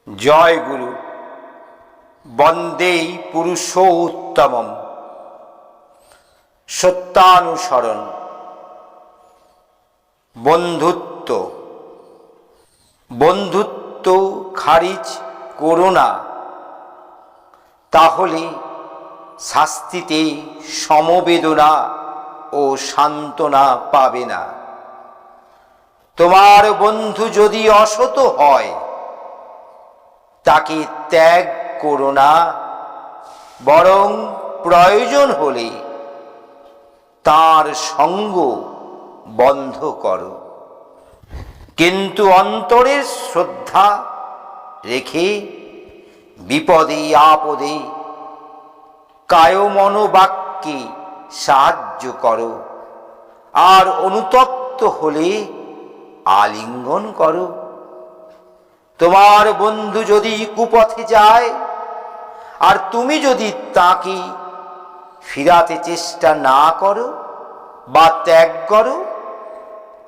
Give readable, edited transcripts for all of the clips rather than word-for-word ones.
জয় গুরু। বন্দে পুরুষোত্তমম। সত্যানুসরণ। বন্ধুত্ব। বন্ধুত্ব খারিজ করো না, তাহলে শাস্তিতে সমবেদনা ও সান্ত্বনা পাবে না। তোমার বন্ধু যদি অসৎ হয়, তাকে ত্যাগ করো না, বরং প্রয়োজন হলে তার সঙ্গ বন্ধ করো। কিন্তু অন্তরের শ্রদ্ধা রেখে বিপদে আপদে কায় মনোবাক্যে সাহায্য করো, আর অনুতপ্ত হলে আলিঙ্গন করো। তোমার বন্ধু যদি কুপথে যায় আর তুমি যদি তাকে ফিরাতে চেষ্টা না করো বা ত্যাগ করো,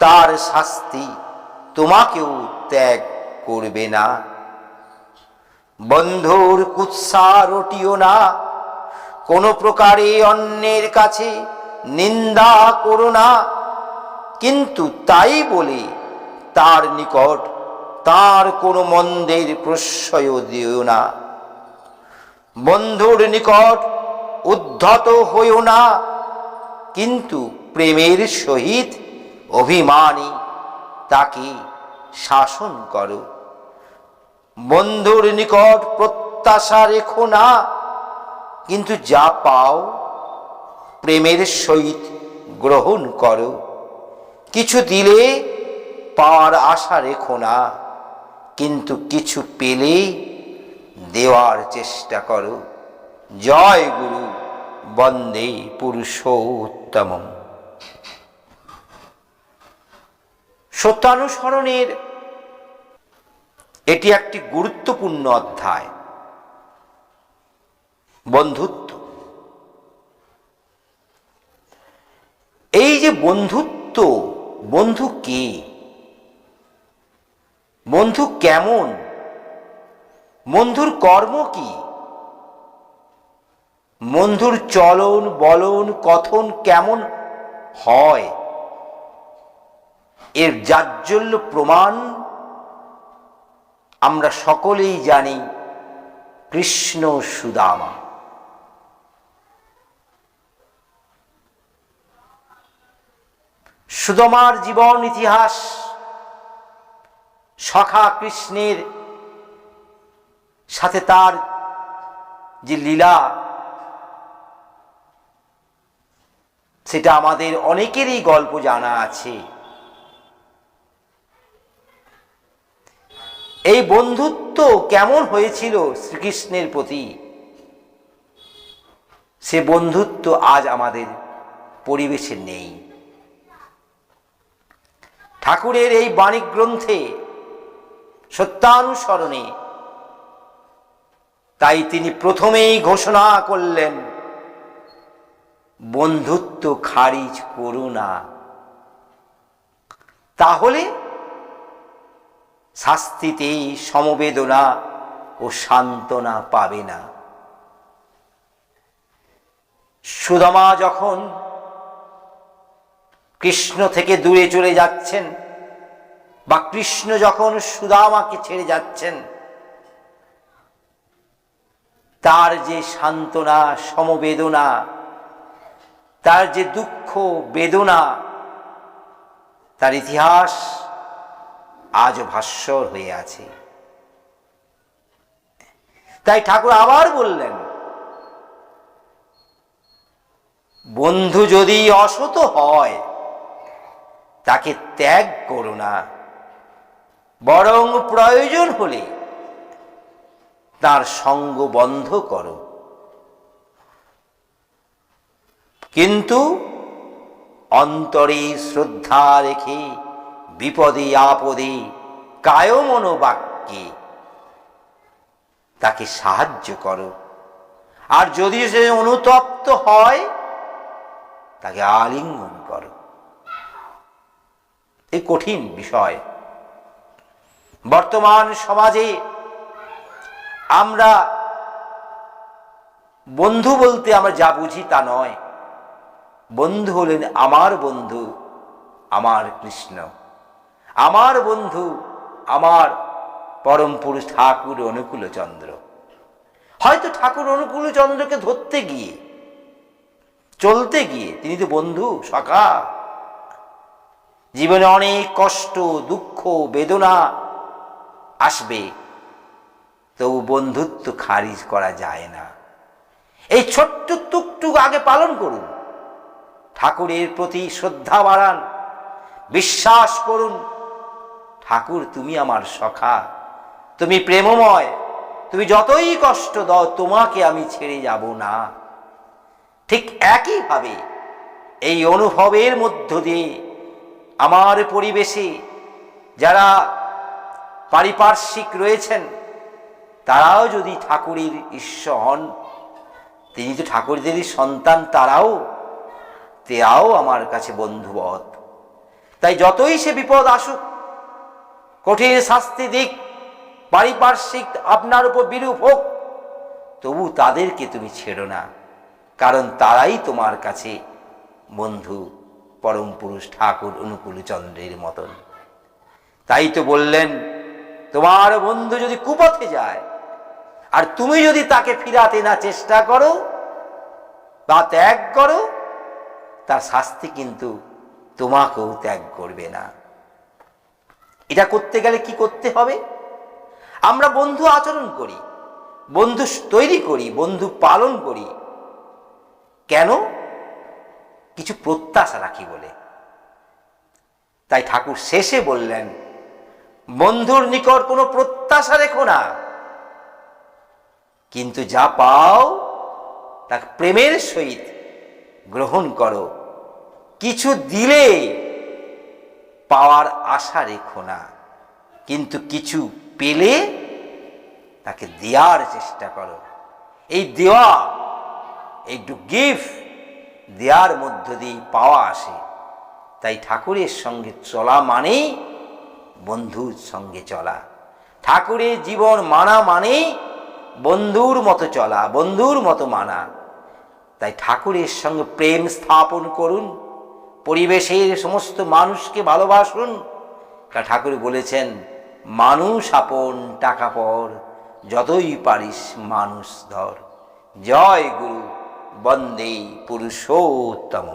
তার শাস্তি তোমাকেও ত্যাগ করবে না। বন্ধুর কুৎসা রটিও না, কোনো প্রকারে অন্যের কাছে নিন্দা করো না, কিন্তু তাই বলে তার নিকট তার কোনো মন্দের প্রশ্রয় দিও না। বন্ধুর নিকট উদ্ধত হইও না, কিন্তু প্রেমের সহিত অভিমানী তাকে শাসন করো। বন্ধুর নিকট প্রত্যাশা রেখো না, কিন্তু যা পাও প্রেমের সহিত গ্রহণ করো। কিছু দিলে পাওয়ার আশা রেখো না, কিন্তু কিছু পেলে দেওয়ার চেষ্টা করো। জয় গুরু। বন্দে পুরুষোত্তমম। সত্যানুসরণের এটি একটি গুরুত্বপূর্ণ অধ্যায়। বন্ধুত্ব। এই যে বন্ধুত্ব, বন্ধু কে, বন্ধু কেমন, বন্ধুর কর্ম কি, বন্ধুর চলন বলন কথন কেমন হয়, এর জাজ্জল্য প্রমাণ আমরা সকলেই জানি। কৃষ্ণ সুদামা। সুদামার জীবন ইতিহাস, সখা কৃষ্ণের সাথে তার যে লীলা, সেটা আমাদের অনেকেরই গল্প জানা আছে। এই বন্ধুত্ব কেমন হয়েছিল শ্রীকৃষ্ণের প্রতি, সে বন্ধুত্ব আজ আমাদের পরিবেশে নেই। ঠাকুরের এই বাণী গ্রন্থে সত্যানুসরণে তাই তিনি প্রথমেই ঘোষণা করলেন, বন্ধুত্ব খারিজ করো না, তাহলে শাস্তিতে সমবেদনা ও সান্ত্বনা পাবে না। সুদামা যখন কৃষ্ণ থেকে দূরে চলে যাচ্ছেন, বা কৃষ্ণ যখন সুদামাকে ছেড়ে যাচ্ছেন, তার যে সান্ত্বনা সমবেদনা, তার যে দুঃখ বেদনা, তার ইতিহাস আজ ভাস্বর হয়ে আছে। তাই ঠাকুর আবার বললেন, বন্ধু যদি অসৎ হয়, তাকে ত্যাগ করো না, বরং প্রয়োজন হলে তার সঙ্গ বন্ধ করো। কিন্তু অন্তরে শ্রদ্ধা রেখে বিপদে আপদে কায় মনোবাক্যে তাকে সাহায্য করো, আর যদি সে অনুতপ্ত হয়, তাকে আলিঙ্গন করো। এই কঠিন বিষয়। বর্তমান সমাজে আমরা বন্ধু বলতে আমরা যা বুঝি তা নয়। বন্ধু হলেন আমার বন্ধু আমার কৃষ্ণ, আমার বন্ধু আমার পরম পুরুষ ঠাকুর অনুকূলচন্দ্র। হয়তো ঠাকুর অনুকূলচন্দ্রকে ধরতে গিয়ে, চলতে গিয়ে তিনি তো বন্ধু সখা, জীবনে অনেক কষ্ট দুঃখ বেদনা আসবে, তবু বন্ধুত্ব খারিজ করা যায় না। এই ছোট্ট টুকটুক আগে পালন করুন, ঠাকুরের প্রতি শ্রদ্ধা বাড়ান, বিশ্বাস করুন ঠাকুর তুমি আমার সখা, তুমি প্রেমময়, তুমি যতই কষ্ট দাও তোমাকে আমি ছেড়ে যাব না। ঠিক একইভাবে এই অনুভবের মধ্য দিয়ে আমার পরিবেশে যারা পারিপার্শ্বিক রয়েছেন তারাও যদি ঠাকুরের ঈশ্বর হন, তিনি তো ঠাকুরদেরই সন্তান, তারাও আমার কাছে বন্ধুবৎ। তাই যতই সে বিপদ আসুক, কঠিন শাস্তি দিক, পারিপার্শ্বিক আপনার উপর বিরূপ হোক, তবু তাদেরকে তুমি ছেড়ো না, কারণ তারাই তোমার কাছে বন্ধু, পরম পুরুষ ঠাকুর অনুকূলচন্দ্রের মতন। তাই তো বললেন, তোমার বন্ধু যদি কুপথে যায় আর তুমি যদি তাকে ফিরাতে না চেষ্টা করো বা ত্যাগ করো, তার শাস্তি কিন্তু তোমাকেও ত্যাগ করবে না। এটা করতে গেলে কি করতে হবে? আমরা বন্ধু আচরণ করি, বন্ধু তৈরি করি, বন্ধু পালন করি কেন? কিছু প্রত্যাশা রাখি বলে। তাই ঠাকুর শেষে বললেন, বন্ধুর নিকট কোনো প্রত্যাশা রেখো না, কিন্তু যা পাও তাকে প্রেমের সহিত গ্রহণ করো। কিছু দিলে পাওয়ার আশা রেখো না, কিন্তু কিছু পেলে তাকে দেওয়ার চেষ্টা করো। এই দেওয়া, এই টু গিভ, দেওয়ার মধ্য দিয়ে পাওয়া আসে। তাই ঠাকুরের সঙ্গে চলা মানেই বন্ধুর সঙ্গে চলা, ঠাকুরের জীবন মানা মানেই বন্ধুর মতো চলা, বন্ধুর মতো মানা। তাই ঠাকুরের সঙ্গে প্রেম স্থাপন করুন, পরিবেশের সমস্ত মানুষকে ভালোবাসুন। ঠাকুর বলেছেন, মানুষ আপন টাকা পর, যতই পারিস মানুষ ধর। জয় গুরু, বন্দে পুরুষোত্তম।